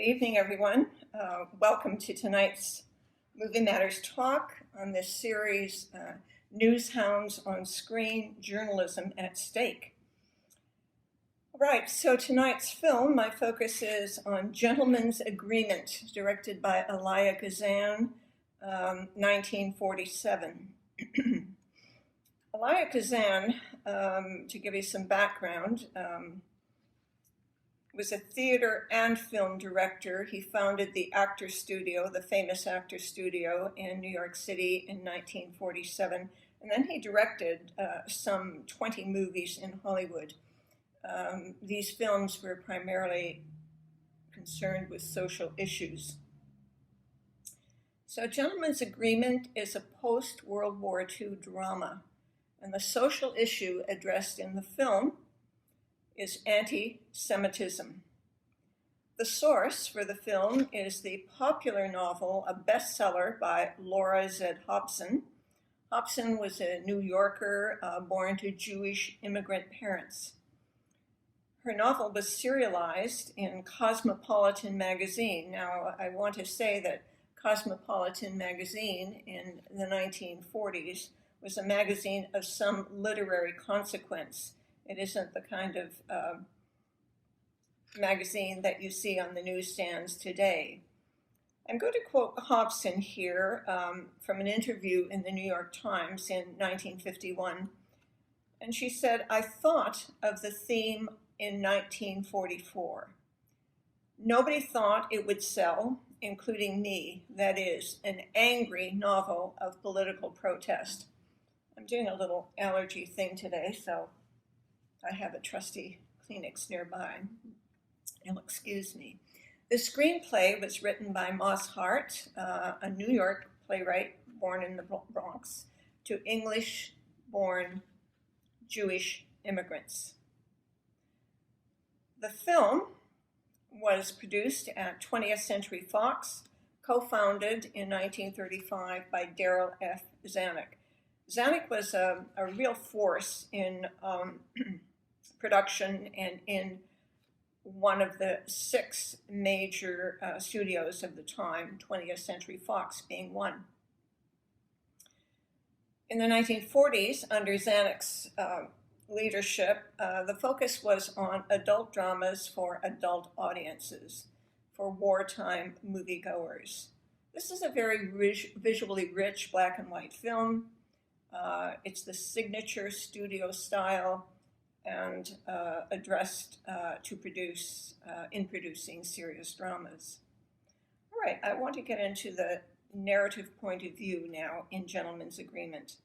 evening, everyone. Welcome to tonight's Movie Matters talk on this series, Newshounds on Screen, Journalism at Stake. All right, so tonight's film, my focus is on Gentleman's Agreement, directed by Elia Kazan, 1947. Elia Kazan, to give you some background, was a theater and film director. He founded the Actor Studio, the famous Actor Studio in New York City in 1947. And then he directed some 20 movies in Hollywood. These films were primarily concerned with social issues. So Gentleman's Agreement is a post-World War II drama. And the social issue addressed in the film is anti-Semitism. The source for the film is the popular novel, a bestseller by Laura Z. Hobson. Hobson was a New Yorker born to Jewish immigrant parents. Her novel was serialized in Cosmopolitan magazine. Now, I want to say that Cosmopolitan magazine in the 1940s was a magazine of some literary consequence. It isn't the kind of magazine that you see on the newsstands today. I'm going to quote Hobson here from an interview in the New York Times in 1951. And she said, "I thought of the theme in 1944. Nobody thought it would sell, including me, that is, an angry novel of political protest." I'm doing a little allergy thing today, so I have a trusty Kleenex nearby. You'll excuse me. The screenplay was written by Moss Hart, a New York playwright born in the Bronx, to English-born Jewish immigrants. The film was produced at 20th Century Fox, co-founded in 1935 by Darrell F. Zanuck. Zanuck was a real force in production and in one of the 6 major studios of the time, 20th Century Fox being one. In the 1940s, under Zanuck's leadership, the focus was on adult dramas for adult audiences, for wartime moviegoers. This is a very visually rich black and white film. It's the signature studio style and addressed to produce in producing serious dramas. All right, I want to get into the narrative point of view now in Gentleman's Agreement.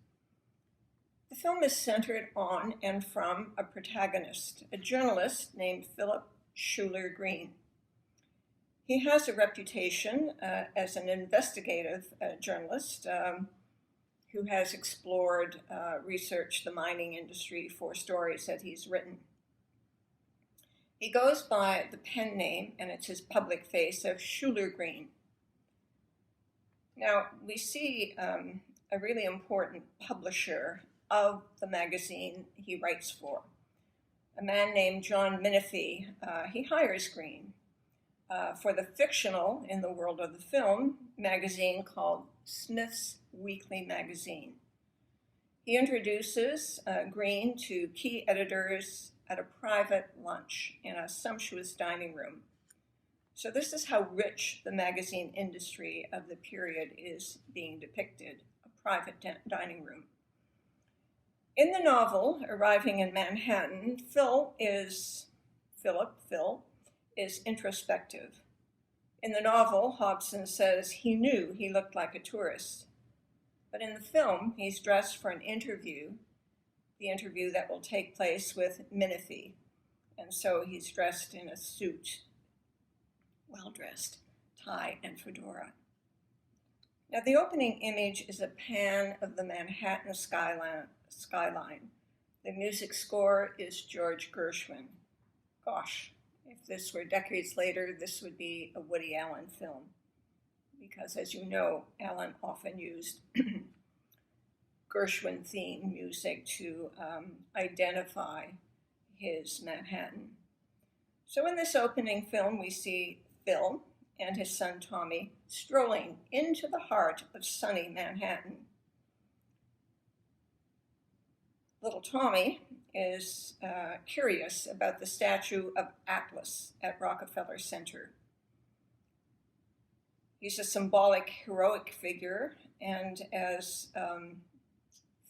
The film is centered on and from a protagonist, a journalist named Philip Schuler Green. He has a reputation as an investigative journalist who has explored, researched the mining industry for stories that he's written. He goes by the pen name, and it's his public face, of Schuler Green. Now, we see a really important publisher of the magazine he writes for, a man named John Menifee. He hires Green for the fictional, in the world of the film, magazine called Smith's Weekly Magazine. He introduces Green to key editors at a private lunch in a sumptuous dining room. So this is how rich the magazine industry of the period is being depicted, a private dining room. In the novel, arriving in Manhattan, Phil is introspective. In the novel, Hobson says he knew he looked like a tourist. But in the film, he's dressed for an interview, the interview that will take place with Menifee. And so he's dressed in a suit, well-dressed, tie and fedora. Now, the opening image is a pan of the Manhattan skyline. The music score is George Gershwin. Gosh, if this were decades later, this would be a Woody Allen film. Because, as you know, Allen often used Gershwin theme music to identify his Manhattan. So in this opening film, we see Phil and his son Tommy strolling into the heart of sunny Manhattan. Little Tommy is curious about the statue of Atlas at Rockefeller Center. He's a symbolic, heroic figure, and as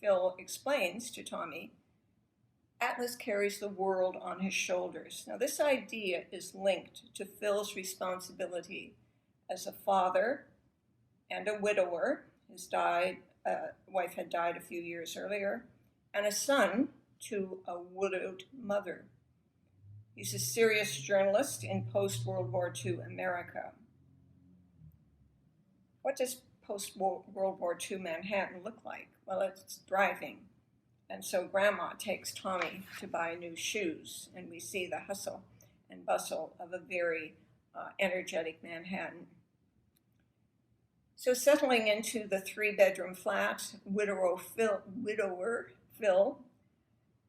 Phil explains to Tommy, Atlas carries the world on his shoulders. Now, this idea is linked to Phil's responsibility as a father and a widower. His wife had died a few years earlier, and a son to a widowed mother. He's a serious journalist in post-World War II America. What does post-World War II Manhattan look like? Well, it's thriving. And so Grandma takes Tommy to buy new shoes, and we see the hustle and bustle of a very energetic Manhattan. So settling into the 3-bedroom flat, widower Phil,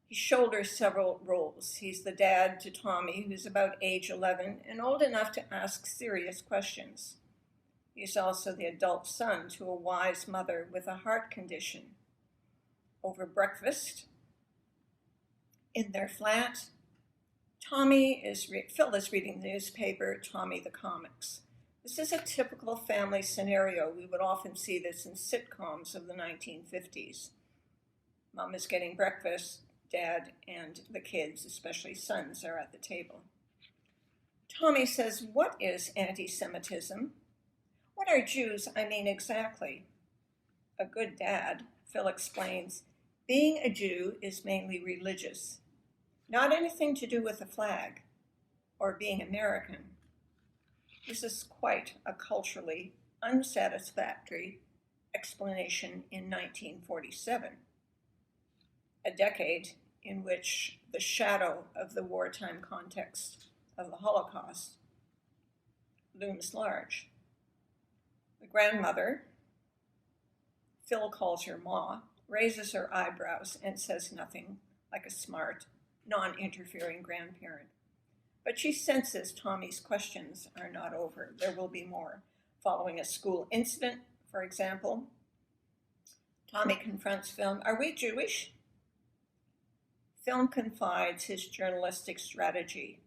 he shoulders several roles. He's the dad to Tommy, who's about age 11 and old enough to ask serious questions. He's also the adult son to a wise mother with a heart condition. Over breakfast, in their flat, Phil is reading the newspaper, Tommy the comics. This is a typical family scenario. We would often see this in sitcoms of the 1950s. Mom is getting breakfast, Dad and the kids, especially sons, are at the table. Tommy says, "What is anti-Semitism? What are Jews? I mean, exactly." A good dad, Phil explains, being a Jew is mainly religious, not anything to do with the flag or being American. This is quite a culturally unsatisfactory explanation in 1947, a decade in which the shadow of the wartime context of the Holocaust looms large. The grandmother, Phil calls her Ma, raises her eyebrows and says nothing, like a smart, non-interfering grandparent. But she senses Tommy's questions are not over. There will be more. Following a school incident, for example, Tommy confronts Phil, "Are we Jewish?" Phil confides his journalistic strategy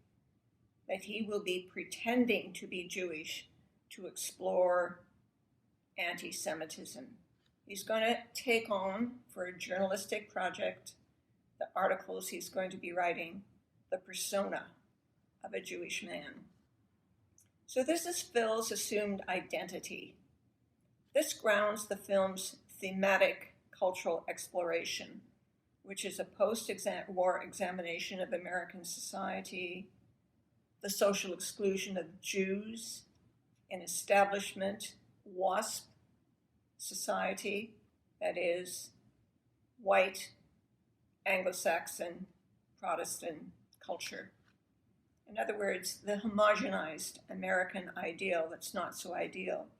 that he will be pretending to be Jewish to explore anti-Semitism. He's going to take on, for a journalistic project, the articles he's going to be writing, the persona of a Jewish man. So this is Phil's assumed identity. This grounds the film's thematic cultural exploration, which is a post-war examination of American society, the social exclusion of Jews, an establishment WASP society, that is, white, Anglo-Saxon, Protestant culture. In other words, the homogenized American ideal that's not so ideal.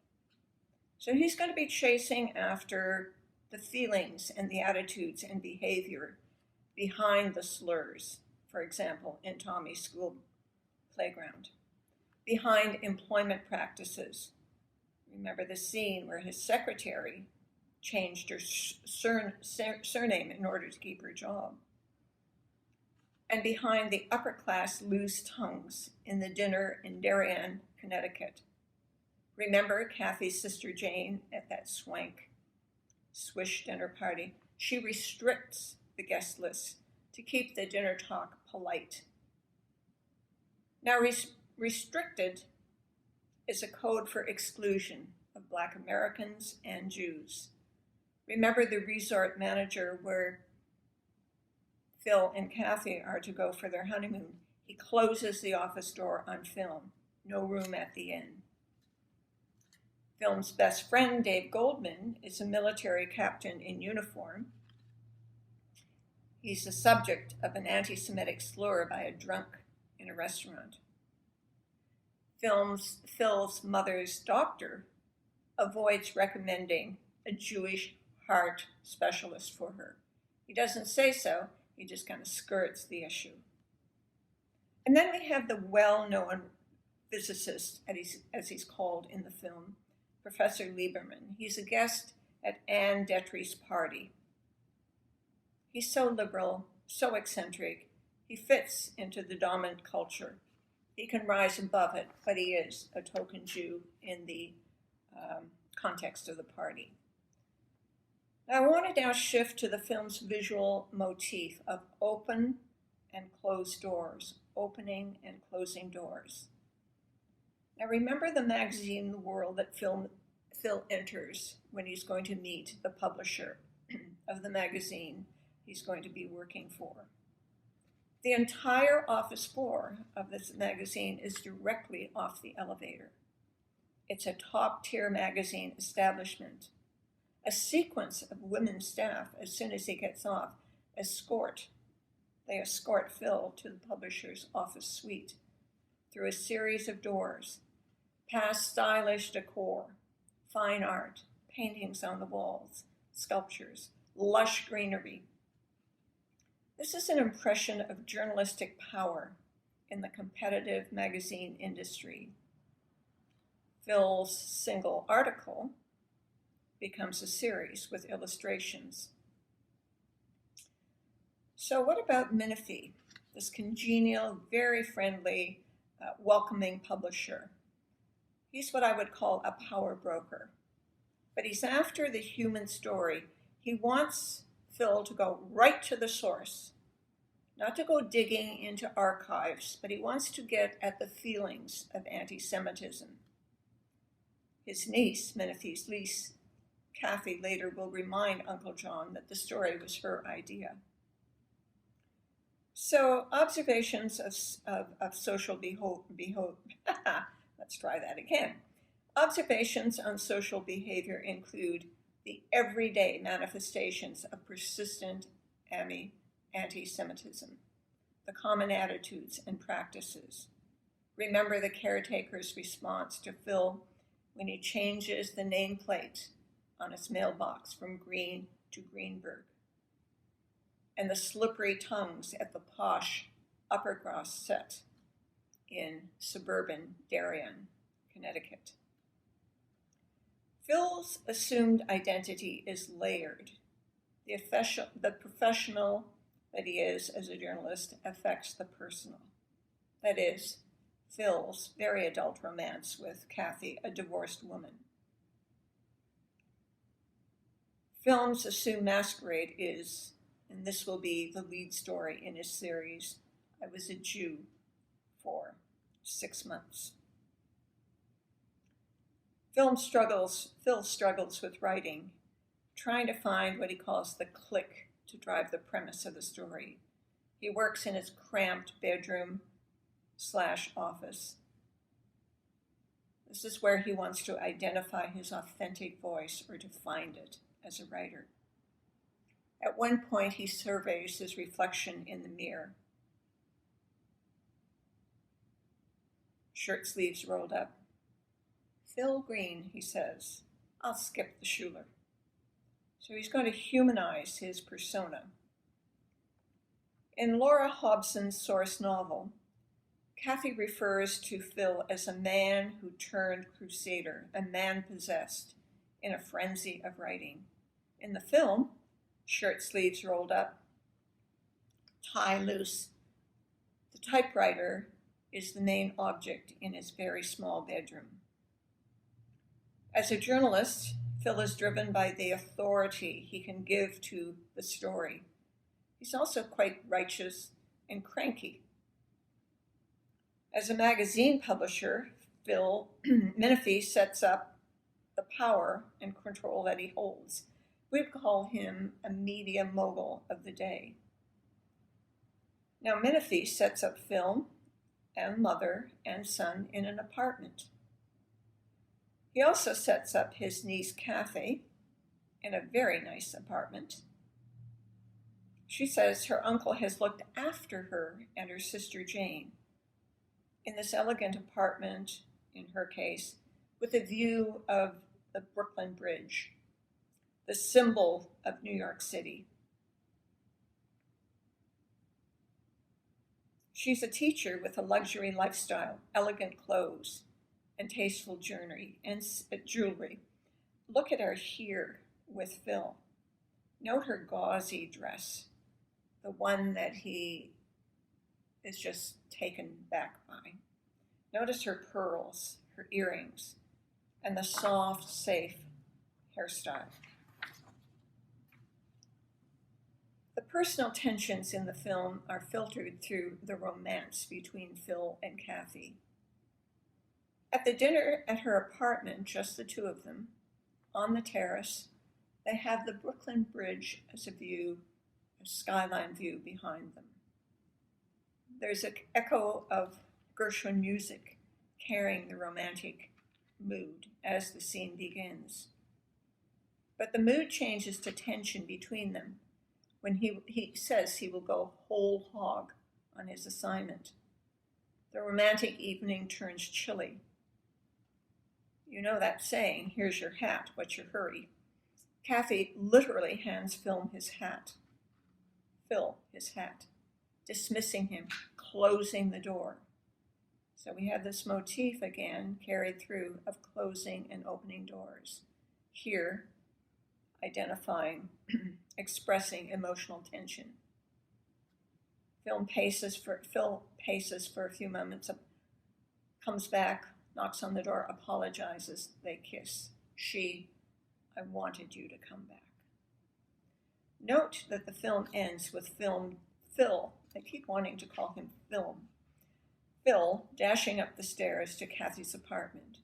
So he's going to be chasing after the feelings and the attitudes and behavior behind the slurs, for example, in Tommy's school playground, behind employment practices. Remember the scene where his secretary changed her surname in order to keep her job. And behind the upper-class loose tongues in the dinner in Darien, Connecticut. Remember Kathy's sister Jane at that swish dinner party? She restricts the guest list to keep the dinner talk polite. Now, restricted is a code for exclusion of Black Americans and Jews. Remember the resort manager where Phil and Kathy are to go for their honeymoon. He closes the office door on film. No room at the inn. Phil's best friend, Dave Goldman, is a military captain in uniform. He's the subject of an anti-Semitic slur by a drunk in a restaurant. Phil's mother's doctor avoids recommending a Jewish heart specialist for her. He doesn't say so. He just kind of skirts the issue. And then we have the well-known physicist, as he's called in the film, Professor Lieberman. He's a guest at Anne Detry's party. He's so liberal, so eccentric, he fits into the dominant culture. He can rise above it, but he is a token Jew in the context of the party. Now, I want to now shift to the film's visual motif of open and closed doors, opening and closing doors. Now, remember the magazine world that Phil enters when he's going to meet the publisher of the magazine he's going to be working for. The entire office floor of this magazine is directly off the elevator. It's a top-tier magazine establishment. A sequence of women staff, as soon as he gets off, they escort Phil to the publisher's office suite through a series of doors, past stylish decor, fine art, paintings on the walls, sculptures, lush greenery. This is an impression of journalistic power in the competitive magazine industry. Phil's single article becomes a series with illustrations. So what about Menifee, this congenial, very friendly, welcoming publisher? He's what I would call a power broker, but he's after the human story. He wants Phil to go right to the source, not to go digging into archives, but he wants to get at the feelings of anti-Semitism. His niece, Menifee's niece, Kathy, later will remind Uncle John that the story was her idea. So observations of social let's try that again. Observations on social behavior include the everyday manifestations of persistent anti-Semitism, the common attitudes and practices. Remember the caretaker's response to Phil when he changes the nameplate on his mailbox from Green to Greenberg, and the slippery tongues at the posh Uppercross set in suburban Darien, Connecticut. Phil's assumed identity is layered. The professional that he is as a journalist affects the personal. That is, Phil's very adult romance with Kathy, a divorced woman. Film's assumed masquerade is, and this will be the lead story in his series, I Was a Jew for 6 months. Phil struggles with writing, trying to find what he calls the click to drive the premise of the story. He works in his cramped bedroom/office. This is where he wants to identify his authentic voice or to find it as a writer. At one point, he surveys his reflection in the mirror. Shirt sleeves rolled up. Phil Green, he says, I'll skip the Schuler. So he's going to humanize his persona. In Laura Hobson's source novel, Kathy refers to Phil as a man who turned crusader, a man possessed, in a frenzy of writing. In the film, shirt sleeves rolled up, tie loose. The typewriter is the main object in his very small bedroom. As a journalist, Phil is driven by the authority he can give to the story. He's also quite righteous and cranky. As a magazine publisher, Menifee sets up the power and control that he holds. We'd call him a media mogul of the day. Now, Menifee sets up Phil and mother and son in an apartment. He also sets up his niece Kathy in a very nice apartment. She says her uncle has looked after her and her sister Jane in this elegant apartment, in her case, with a view of the Brooklyn Bridge, the symbol of New York City. She's a teacher with a luxury lifestyle, elegant clothes, and tasteful jewelry. Look at her here with Phil. Note her gauzy dress, the one that he is just taken back by. Notice her pearls, her earrings, and the soft, safe hairstyle. The personal tensions in the film are filtered through the romance between Phil and Kathy. At the dinner at her apartment, just the two of them, on the terrace, they have the Brooklyn Bridge as a skyline view behind them. There's an echo of Gershwin music carrying the romantic mood as the scene begins. But the mood changes to tension between them when he says he will go whole hog on his assignment. The romantic evening turns chilly. You know that saying, here's your hat, what's your hurry? Kathy literally hands Phil his hat, dismissing him, closing the door. So we have this motif again carried through of closing and opening doors. Here, identifying, expressing emotional tension. Phil paces for a few moments, comes back, knocks on the door, apologizes, they kiss. I wanted you to come back. Note that the film ends with Phil, I keep wanting to call him Phil dashing up the stairs to Kathy's apartment.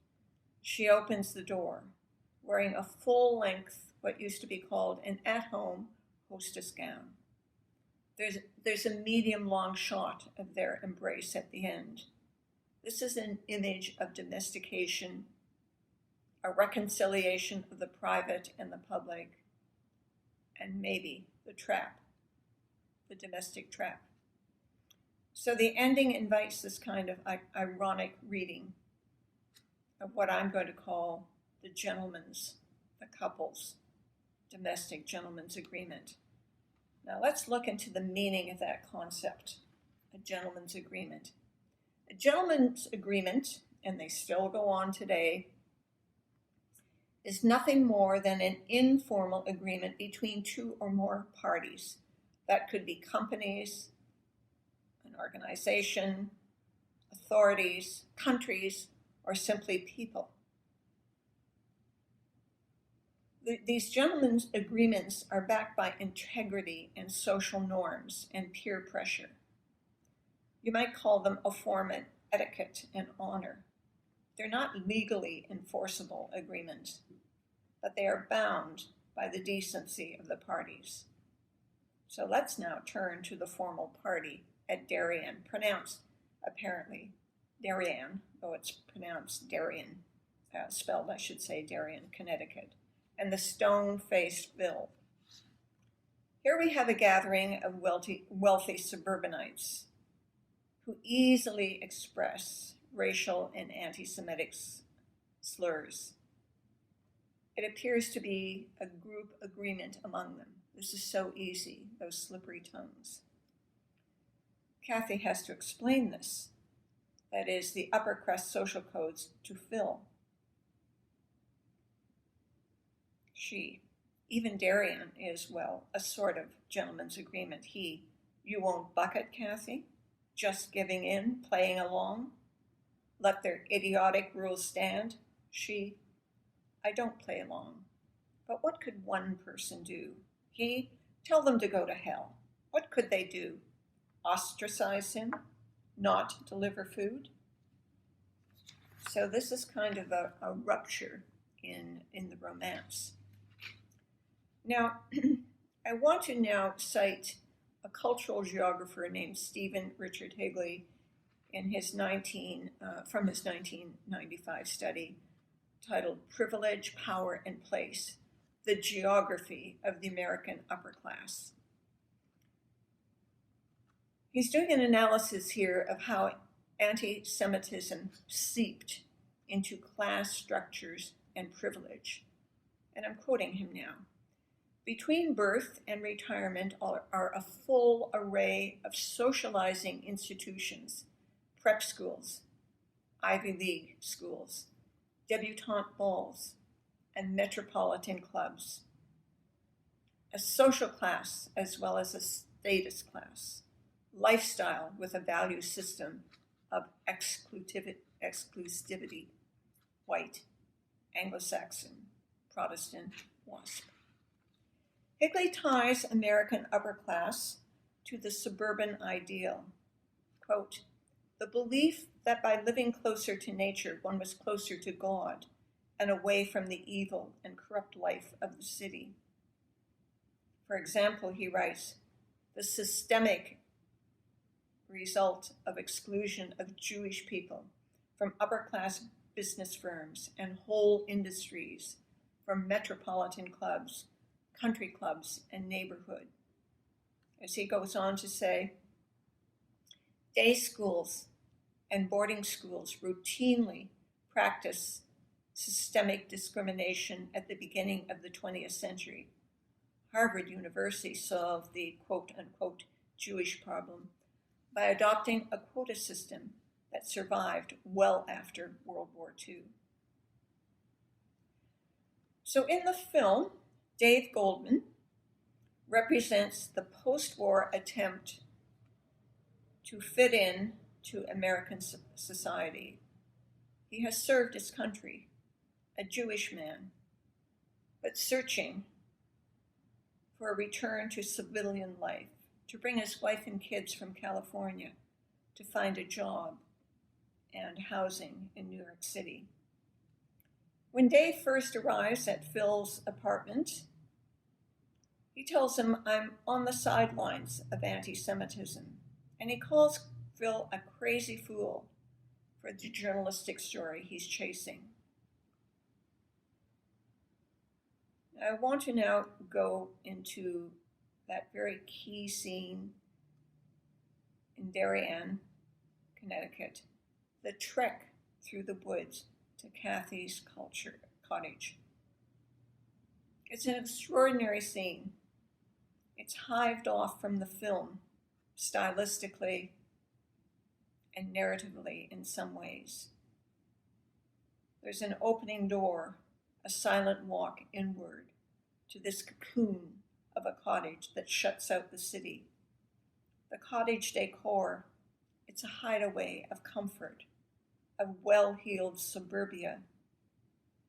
She opens the door, wearing a full-length, what used to be called an at-home hostess gown. There's a medium-long shot of their embrace at the end. This is an image of domestication, a reconciliation of the private and the public, and maybe the domestic trap. So the ending invites this kind of ironic reading of what I'm going to call the couple's domestic gentleman's agreement. Now let's look into the meaning of that concept, a gentleman's agreement. A gentleman's agreement, and they still go on today, is nothing more than an informal agreement between two or more parties. That could be companies, an organization, authorities, countries, or simply people. These gentlemen's agreements are backed by integrity and social norms and peer pressure. You might call them a form of etiquette and honor. They're not legally enforceable agreements, but they are bound by the decency of the parties. So let's now turn to the formal party at Darien, pronounced apparently Darien, though it's pronounced Darien, spelled, I should say, Darien, Connecticut, and the stone-faced Phil. Here we have a gathering of wealthy suburbanites who easily express racial and anti-Semitic slurs. It appears to be a group agreement among them. This is so easy, those slippery tongues. Kathy has to explain this, that is, the upper crust social codes, to Phil. Even Darien is, well, a sort of gentleman's agreement. You won't bucket, Kathy? Just giving in, playing along? Let their idiotic rules stand? I don't play along. But what could one person do? Tell them to go to hell. What could they do? Ostracize him? Not deliver food? So this is kind of a rupture in the romance. Now, I want to now cite a cultural geographer named Stephen Richard Higley in from his 1995 study titled Privilege, Power, and Place, the Geography of the American Upper Class. He's doing an analysis here of how anti-Semitism seeped into class structures and privilege. And I'm quoting him now. Between birth and retirement are a full array of socializing institutions, prep schools, Ivy League schools, debutante balls, and metropolitan clubs. A social class as well as a status class, lifestyle with a value system of exclusivity, white, Anglo-Saxon, Protestant, WASP. Higley ties American upper class to the suburban ideal. Quote, the belief that by living closer to nature, one was closer to God and away from the evil and corrupt life of the city. For example, he writes, the systemic result of exclusion of Jewish people from upper-class business firms and whole industries, from metropolitan clubs, country clubs, and neighborhood. As he goes on to say, day schools and boarding schools routinely practice systemic discrimination at the beginning of the 20th century. Harvard University solved the quote-unquote Jewish problem by adopting a quota system that survived well after World War II. So in the film, Dave Goldman represents the post-war attempt to fit in to American society. He has served his country, a Jewish man, but searching for a return to civilian life, to bring his wife and kids from California to find a job and housing in New York City. When Dave first arrives at Phil's apartment, he tells him, I'm on the sidelines of anti-Semitism, and he calls Phil a crazy fool for the journalistic story he's chasing. I want to now go into that very key scene in Darien, Connecticut, the trek through the woods to Kathy's cottage. It's an extraordinary scene. It's hived off from the film, stylistically and narratively in some ways. There's an opening door, a silent walk inward to this cocoon of a cottage that shuts out the city. The cottage decor, it's a hideaway of comfort, of well-heeled suburbia.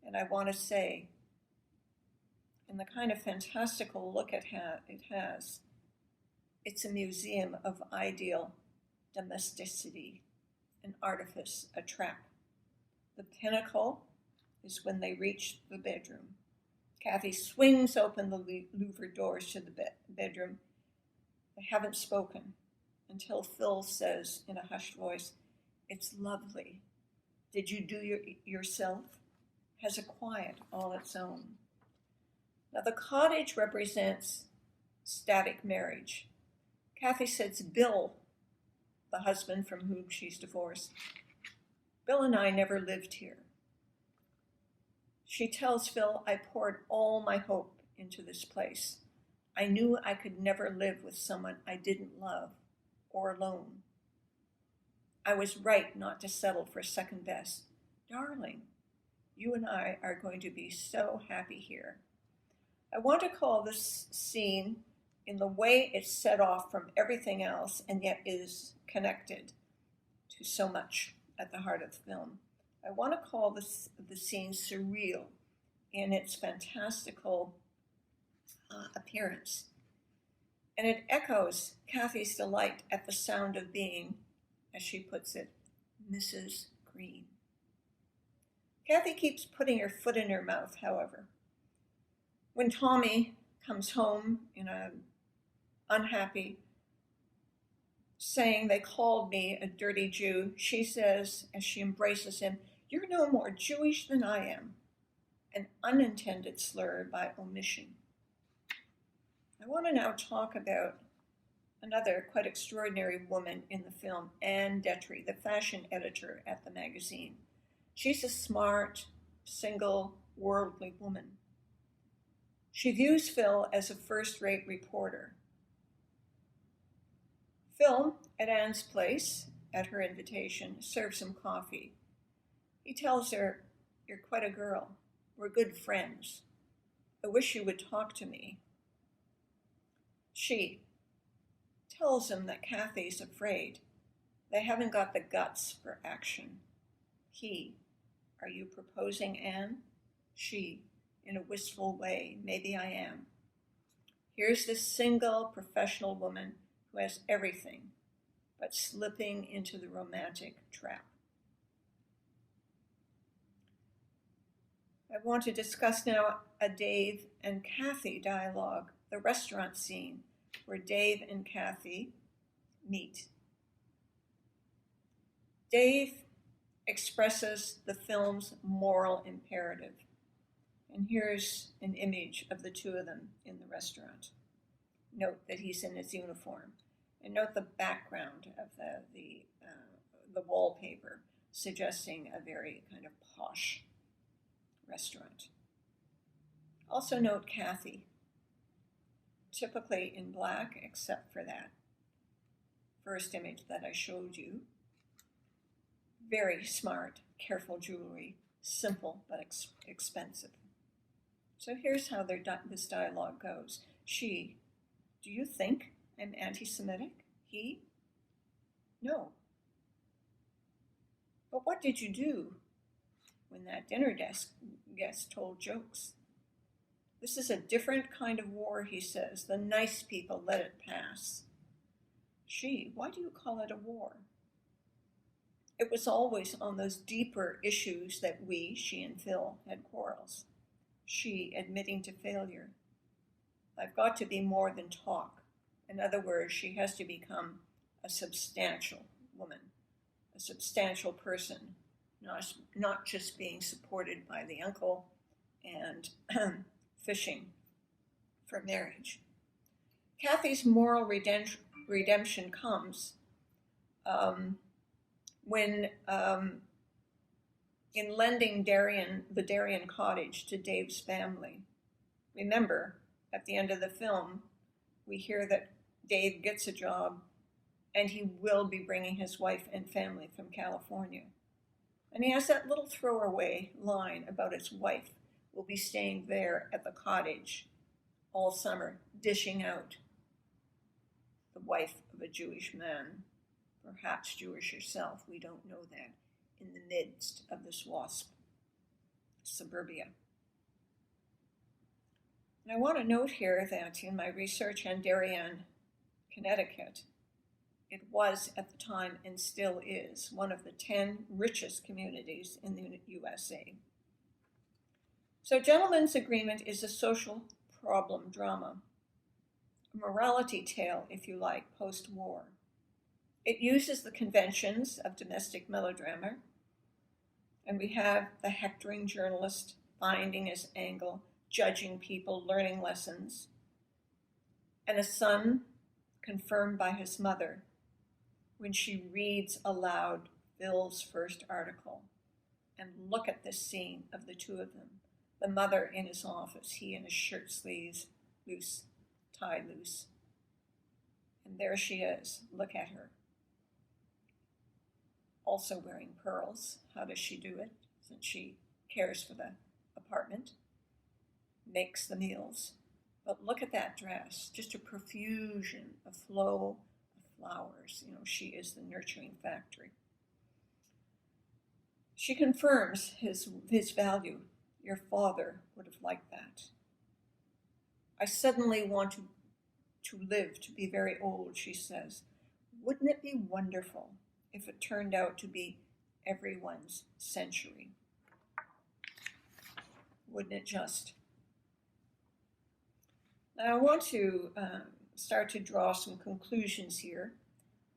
And I want to say, in the kind of fantastical look it has, it's a museum of ideal domesticity, an artifice, a trap. The pinnacle is when they reach the bedroom. Kathy swings open the louvered doors to the bedroom. They haven't spoken until Phil says in a hushed voice, it's lovely. Did you do yourself? Has a quiet all its own. Now the cottage represents static marriage. Kathy says Bill, the husband from whom she's divorced, Bill and I never lived here. She tells Phil, I poured all my hope into this place. I knew I could never live with someone I didn't love or alone. I was right not to settle for second best. Darling, you and I are going to be so happy here. I want to call this scene, in the way it's set off from everything else and yet is connected to so much at the heart of the film, I want to call the scene surreal in its fantastical appearance. And it echoes Kathy's delight at the sound of being, as she puts it, Mrs. Green. Kathy keeps putting her foot in her mouth, however. When Tommy comes home in an unhappy, saying they called me a dirty Jew, she says, as she embraces him, you're no more Jewish than I am, an unintended slur by omission. I want to now talk about another quite extraordinary woman in the film, Anne Detry, the fashion editor at the magazine. She's a smart, single, worldly woman. She views Phil as a first-rate reporter. Phil, at Anne's place, at her invitation, serves him coffee. He tells her, "You're quite a girl. We're good friends. I wish you would talk to me." She tells him that Kathy's afraid. They haven't got the guts for action. He, "Are you proposing, Anne?" She, in a wistful way, "Maybe I am." Here's this single professional woman who has everything, but slipping into the romantic trap. I want to discuss now a Dave and Kathy dialogue, the restaurant scene where Dave and Kathy meet. Dave expresses the film's moral imperative. And here's an image of the two of them in the restaurant. Note that he's in his uniform. And note the background of the wallpaper, suggesting a very kind of posh restaurant. Also note Kathy, typically in black, except for that first image that I showed you. Very smart, careful jewelry, simple but expensive. So here's how this dialogue goes. She, "Do you think I'm anti-Semitic?" He, "No. But what did you do when that dinner guest told jokes?" "This is a different kind of war," he says. "The nice people let it pass." She, "Why do you call it a war?" "It was always on those deeper issues that she and Phil, had quarrels." She, admitting to failure, "I've got to be more than talk." In other words, she has to become a substantial woman, a substantial person, not just being supported by the uncle and fishing for marriage. Kathy's moral redemption comes when in lending the Darien cottage to Dave's family. Remember, at the end of the film, we hear that Dave gets a job and he will be bringing his wife and family from California. And he has that little throwaway line about his wife will be staying there at the cottage all summer, dishing out. The wife of a Jewish man, perhaps Jewish herself, we don't know that, in the midst of this WASP suburbia. And I want to note here that in my research on Darien, Connecticut, it was at the time and still is one of the 10 richest communities in the USA. So Gentleman's Agreement is a social problem drama, a morality tale, if you like, post-war. It uses the conventions of domestic melodrama, and we have the hectoring journalist finding his angle, judging people, learning lessons, and a son confirmed by his mother when she reads aloud Phil's first article. And look at this scene of the two of them. The mother in his office, he in his shirt sleeves loose, tie loose. And there she is, look at her. Also wearing pearls. How does she do it? Since she cares for the apartment, makes the meals. But look at that dress, just a profusion, a flow of flowers. She is the nurturing factory. She confirms his value. Your father would have liked that. I suddenly want to live to be very old, she says. Wouldn't it be wonderful if it turned out to be everyone's century? Wouldn't it just? Now I want to start to draw some conclusions here,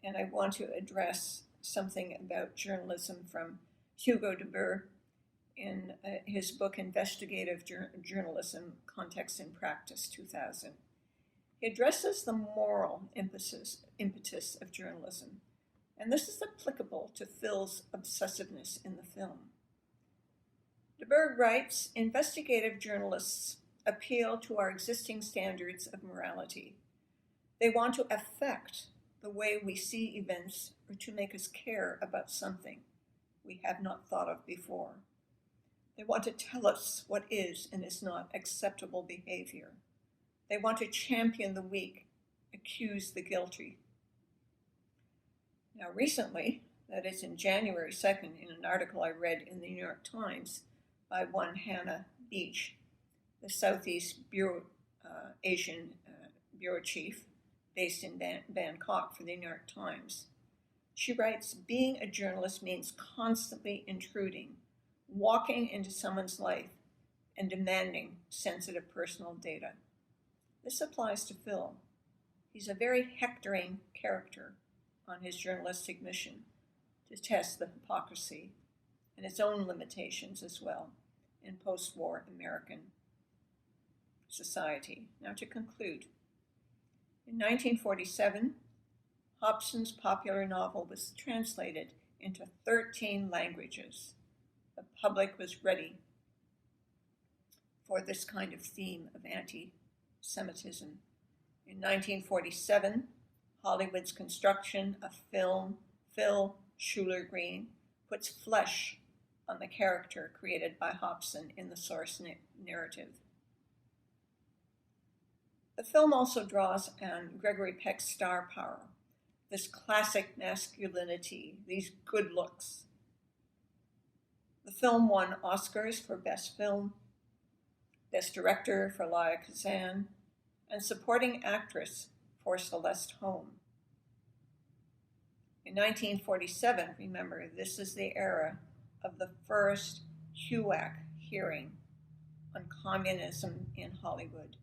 and I want to address something about journalism from Hugo de Boer in his book Investigative Journalism, Context and Practice, 2000. He addresses the moral impetus of journalism, and this is applicable to Phil's obsessiveness in the film. De Boer writes, investigative journalists appeal to our existing standards of morality. They want to affect the way we see events or to make us care about something we have not thought of before. They want to tell us what is and is not acceptable behavior. They want to champion the weak, accuse the guilty. Now, recently, that is in January 2nd, in an article I read in the New York Times by one Hannah Beach, the Southeast Asian bureau chief based in Bangkok for the New York Times. She writes, being a journalist means constantly intruding, walking into someone's life and demanding sensitive personal data. This applies to Phil. He's a very hectoring character on his journalistic mission to test the hypocrisy and its own limitations as well in post-war American society. Now to conclude, in 1947, Hobson's popular novel was translated into 13 languages. The public was ready for this kind of theme of anti-Semitism. In 1947, Hollywood's construction of film, Phil Schuler Green, puts flesh on the character created by Hobson in the source narrative. The film also draws on Gregory Peck's star power, this classic masculinity, these good looks. The film won Oscars for Best Film, Best Director for Elia Kazan, and Supporting Actress for Celeste Holm. In 1947, remember, this is the era of the first HUAC hearing on communism in Hollywood.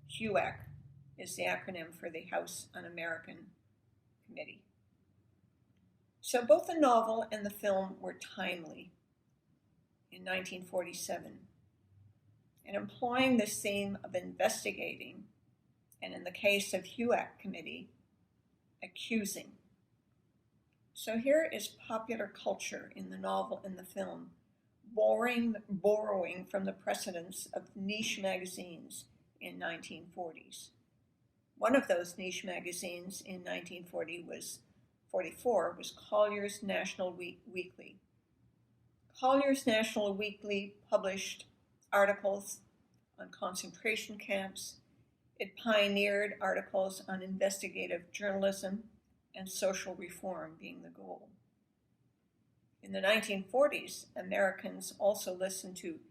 HUAC is the acronym for the House Un-American Committee. So both the novel and the film were timely in 1947, and employing this theme of investigating, and in the case of HUAC committee, accusing. So here is popular culture in the novel and the film, borrowing from the precedents of niche magazines in 1940s. One of those niche magazines in 1944 was Collier's National Weekly. Collier's National Weekly published articles on concentration camps. It pioneered articles on investigative journalism and social reform being the goal. In the 1940s, Americans also listened to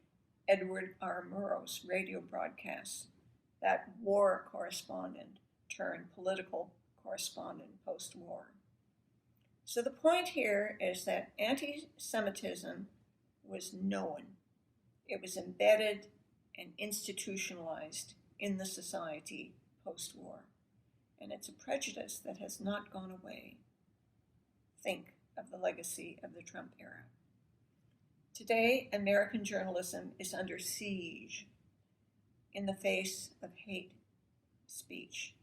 Edward R. Murrow's radio broadcasts, that war correspondent turned political correspondent post-war. So the point here is that anti-Semitism was known. It was embedded and institutionalized in the society post-war. And it's a prejudice that has not gone away. Think of the legacy of the Trump era. Today, American journalism is under siege in the face of hate speech.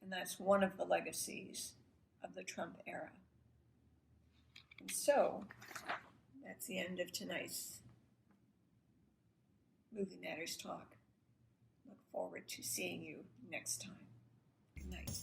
And that's one of the legacies of the Trump era. And so, that's the end of tonight's Movie Matters Talk. Look forward to seeing you next time. Good night.